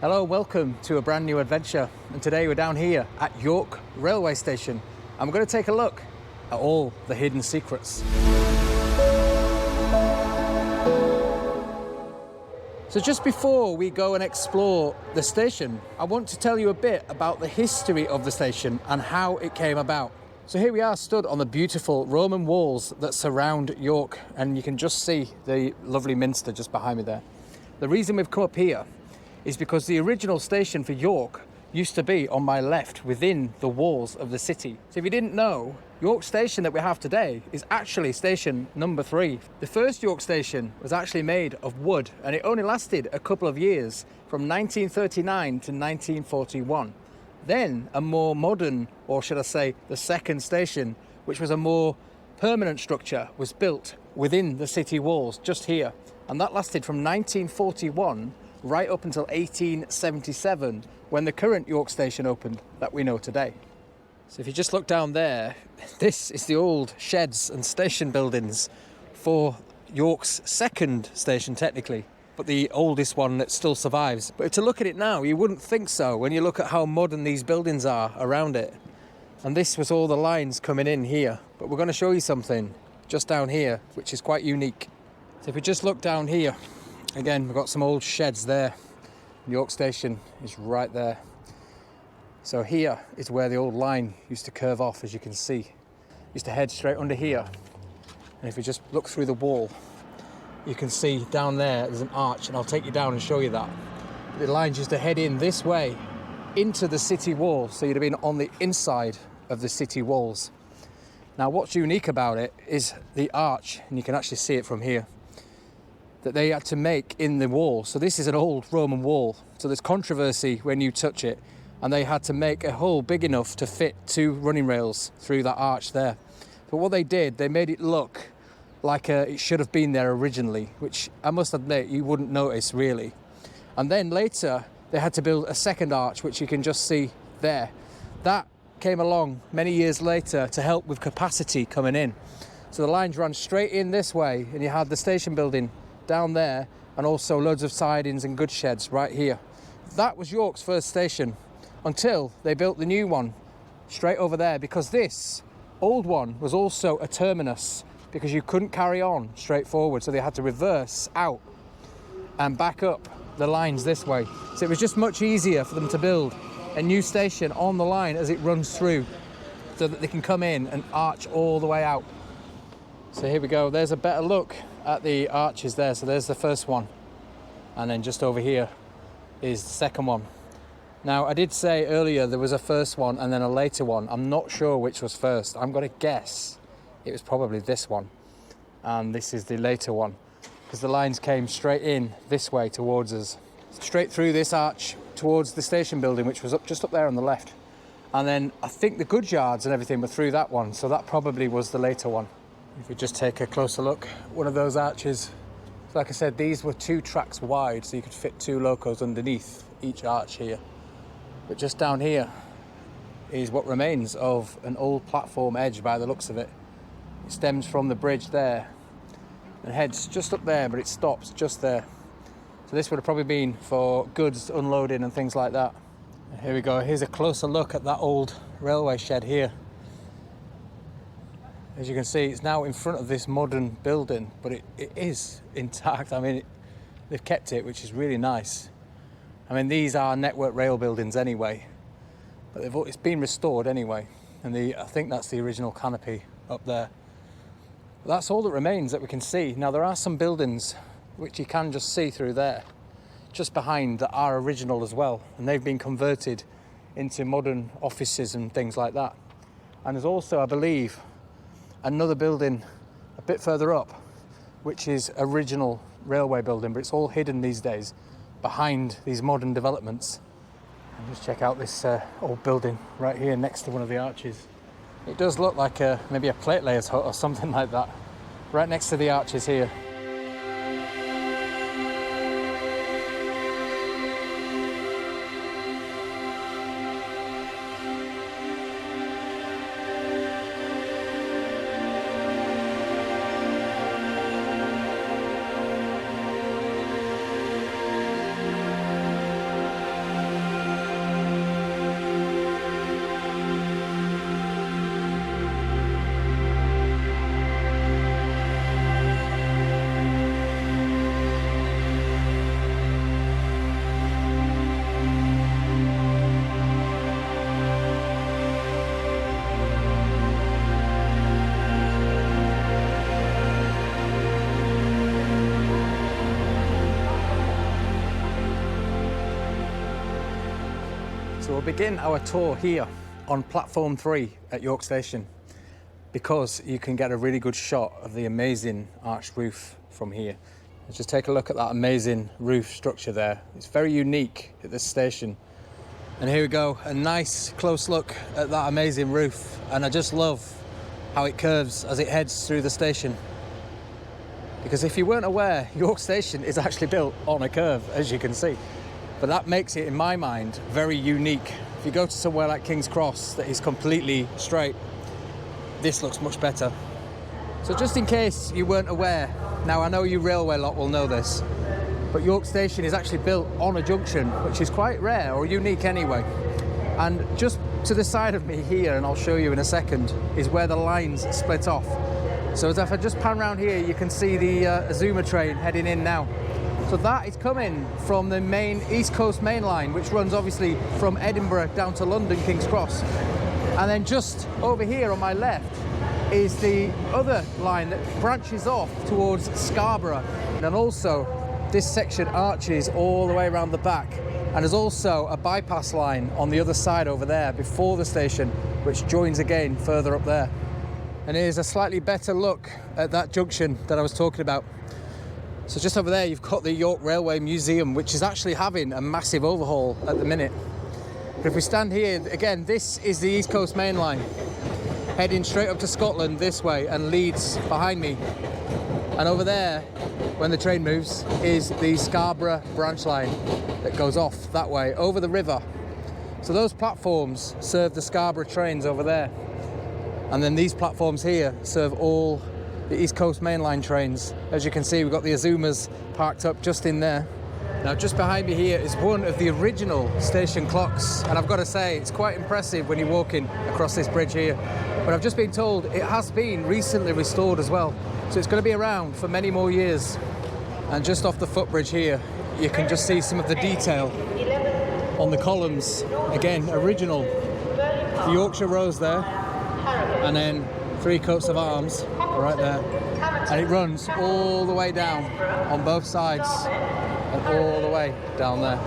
Hello, welcome to a brand new adventure, and today we're down here at York railway station and we're going to take a look at all the hidden secrets. So just before we go and explore the station, I want to tell you a bit about the history of the station and how it came about. So here we are stood on the beautiful Roman walls that surround York, and you can just see the lovely minster just behind me there. The reason we've come up here is because the original station for York used to be on my left within the walls of the city. So if you didn't know, York station that we have today is actually station number 3. The first York station was actually made of wood, and it only lasted a couple of years from 1939 to 1941. Then a more modern, or should I say the second station, which was a more permanent structure, was built within the city walls just here, and that lasted from 1941 right up until 1877, when the current York station opened that we know today. So if you just look down there, this is the old sheds and station buildings for York's second station technically, but the oldest one that still survives. But to look at it now, you wouldn't think so when you look at how modern these buildings are around it. And this was all the lines coming in here, but we're going to show you something just down here which is quite unique. So if we just look down here, again, we've got some old sheds there. York station is right there. So here is where the old line used to curve off, as you can see. Used to head straight under here. And if you just look through the wall, you can see down there's an arch, and I'll take you down and show you that. The lines used to head in this way into the city wall, so you'd have been on the inside of the city walls. Now what's unique about it is the arch, and you can actually see it from here, that they had to make in the wall. So this is an old Roman wall, so there's controversy when you touch it, and they had to make a hole big enough to fit 2 running rails through that arch there. But what they did, they made it look like it should have been there originally, which I must admit you wouldn't notice really. And then later they had to build a second arch, which you can just see there. That came along many years later to help with capacity coming in. So the lines ran straight in this way, and you had the station building down there, and also loads of sidings and goods sheds right here. That was York's first station until they built the new one straight over there, because this old one was also a terminus, because you couldn't carry on straight forward, so they had to reverse out and back up the lines this way. So it was just much easier for them to build a new station on the line as it runs through, so that they can come in and arch all the way out. So here we go, there's a better look at the arches there. So there's the first one, and then just over here is the second one. Now I did say earlier there was a first one and then a later one. I'm not sure which was first. I'm going to guess it was probably this one, and this is the later one, because the lines came straight in this way towards us, straight through this arch towards the station building, which was just up there on the left. And then I think the goods yards and everything were through that one, so that probably was the later one. If we just take a closer look, one of those arches, like I said, these were 2 tracks wide, so you could fit 2 locos underneath each arch here. But just down here is what remains of an old platform edge by the looks of it. It stems from the bridge there and heads just up there, but it stops just there. So this would have probably been for goods unloading and things like that. And here we go, here's a closer look at that old railway shed here. As you can see, it's now in front of this modern building, but it is intact. I mean, they've kept it, which is really nice. I mean, these are network rail buildings anyway, but it's been restored anyway. And I think that's the original canopy up there. But that's all that remains that we can see. Now, there are some buildings which you can just see through there, just behind, that are original as well. And they've been converted into modern offices and things like that. And there's also, I believe, another building a bit further up, which is original railway building, but it's all hidden these days behind these modern developments. And just check out this old building right here next to one of the arches. It does look like maybe a plate layer's hut or something like that, right next to the arches here. So we'll begin our tour here on platform 3 at York Station, because you can get a really good shot of the amazing arched roof from here. Let's just take a look at that amazing roof structure there. It's very unique at this station. And here we go, a nice close look at that amazing roof. And I just love how it curves as it heads through the station. Because if you weren't aware, York Station is actually built on a curve, as you can see. But that makes it, in my mind, very unique. If you go to somewhere like King's Cross that is completely straight, this looks much better. So just in case you weren't aware, now I know you railway lot will know this, but York Station is actually built on a junction, which is quite rare or unique anyway. And just to the side of me here, and I'll show you in a second, is where the lines split off. So as if I just pan around here, you can see the Azuma train heading in now. So that is coming from the main East Coast main line, which runs obviously from Edinburgh down to London, King's Cross. And then just over here on my left is the other line that branches off towards Scarborough. And also this section arches all the way around the back. And there's also a bypass line on the other side over there before the station, which joins again further up there. And here's a slightly better look at that junction that I was talking about. So just over there, you've got the York Railway Museum, which is actually having a massive overhaul at the minute. But if we stand here, again, this is the East Coast Main Line, heading straight up to Scotland this way and Leeds behind me. And over there, when the train moves, is the Scarborough branch line that goes off that way, over the river. So those platforms serve the Scarborough trains over there. And then these platforms here serve all the East Coast Main Line trains. As you can see, we've got the Azumas parked up just in there. Now, just behind me here is one of the original station clocks. And I've got to say, it's quite impressive when you're walking across this bridge here. But I've just been told it has been recently restored as well. So it's going to be around for many more years. And just off the footbridge here, you can just see some of the detail on the columns. Again, original. The Yorkshire Rose there. And then 3 coats of arms right there. And it runs all the way down on both sides and all the way down there.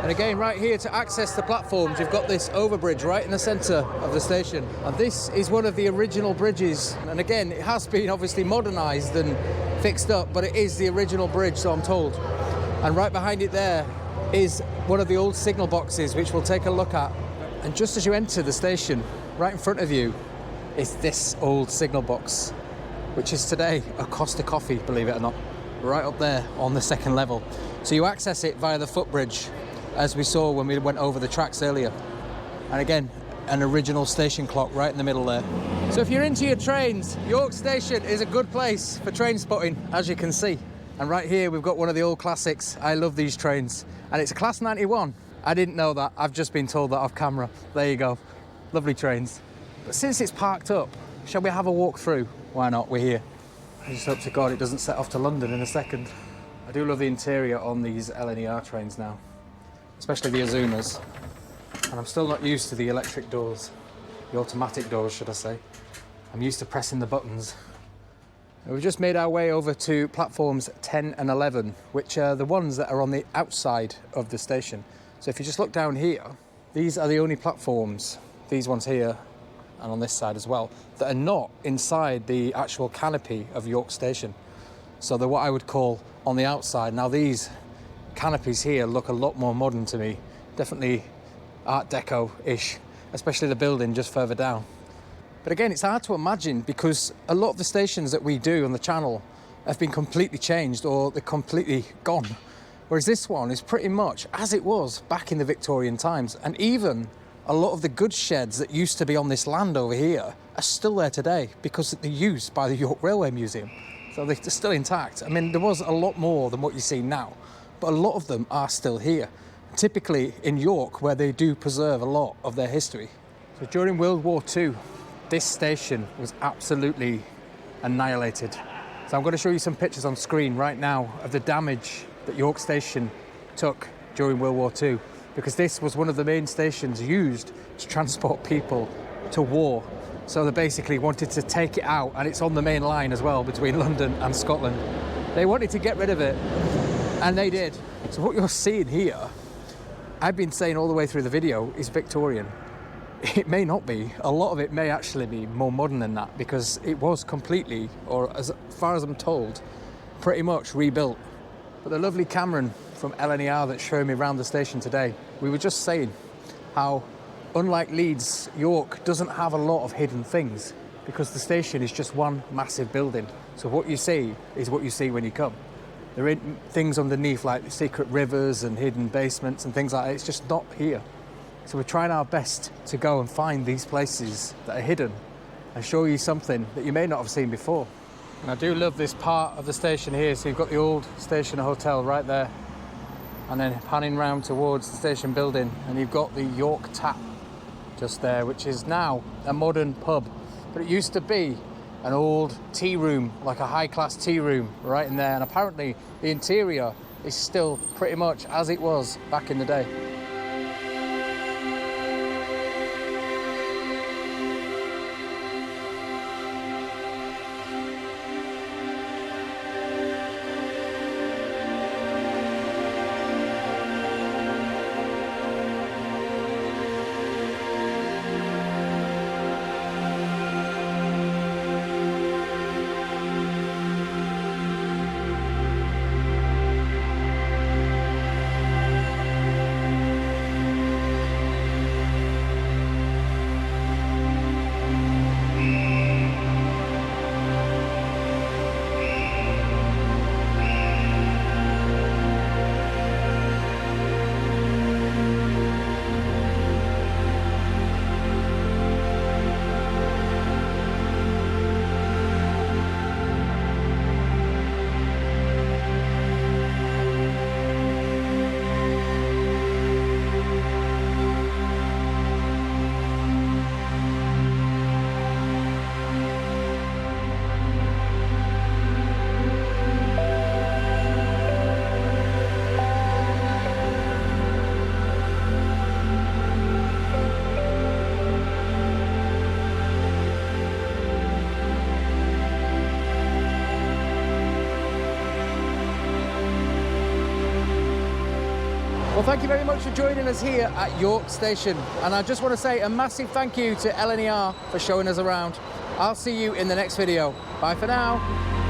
And again, right here to access the platforms, you've got this overbridge right in the centre of the station. And this is one of the original bridges. And again, it has been obviously modernised and fixed up, but it is the original bridge, so I'm told. And right behind it there is one of the old signal boxes, which we'll take a look at. And just as you enter the station, right in front of you is this old signal box, which is today a Costa Coffee, believe it or not, right up there on the 2nd level. So you access it via the footbridge, as we saw when we went over the tracks earlier. And again, an original station clock right in the middle there. So if you're into your trains, York Station is a good place for train spotting, as you can see. And right here, we've got one of the old classics. I love these trains. And it's a Class 91. I didn't know that. I've just been told that off camera. There you go. Lovely trains. But since it's parked up, shall we have a walk through? Why not? We're here. I just hope to God it doesn't set off to London in a second. I do love the interior on these LNER trains now, especially the Azumas. And I'm still not used to the electric doors, the automatic doors, should I say. I'm used to pressing the buttons. And we've just made our way over to platforms 10 and 11, which are the ones that are on the outside of the station. So if you just look down here, these are the only platforms, these ones here, and on this side as well, that are not inside the actual canopy of York Station. So they're what I would call on the outside. Now these canopies here look a lot more modern to me, definitely Art Deco-ish, especially the building just further down. But again, it's hard to imagine because a lot of the stations that we do on the channel have been completely changed or they're completely gone. Whereas this one is pretty much as it was back in the Victorian times. And even a lot of the goods sheds that used to be on this land over here are still there today because they're used by the York Railway Museum. So they're still intact. I mean, there was a lot more than what you see now, but a lot of them are still here. Typically in York, where they do preserve a lot of their history. So during World War II, this station was absolutely annihilated. So I'm going to show you some pictures on screen right now of the damage that York Station took during World War II. Because this was one of the main stations used to transport people to war. So they basically wanted to take it out, and it's on the main line as well between London and Scotland. They wanted to get rid of it, and they did. So what you're seeing here I've been saying all the way through the video is Victorian. It may not be. A lot of it may actually be more modern than that, because it was completely, or as far as I'm told, pretty much rebuilt. But the lovely Cameron from LNER that's showing me around the station today, we were just saying how, unlike Leeds, York doesn't have a lot of hidden things, because the station is just one massive building. So what you see is what you see when you come. There ain't things underneath like secret rivers and hidden basements and things like that. It's just not here. So we're trying our best to go and find these places that are hidden and show you something that you may not have seen before. And I do love this part of the station here. So you've got the old station hotel right there, and then panning round towards the station building, and you've got the York Tap just there, which is now a modern pub. But it used to be an old tea room, like a high-class tea room right in there, and apparently the interior is still pretty much as it was back in the day. Well, thank you very much for joining us here at York Station. And I just want to say a massive thank you to LNER for showing us around. I'll see you in the next video. Bye for now.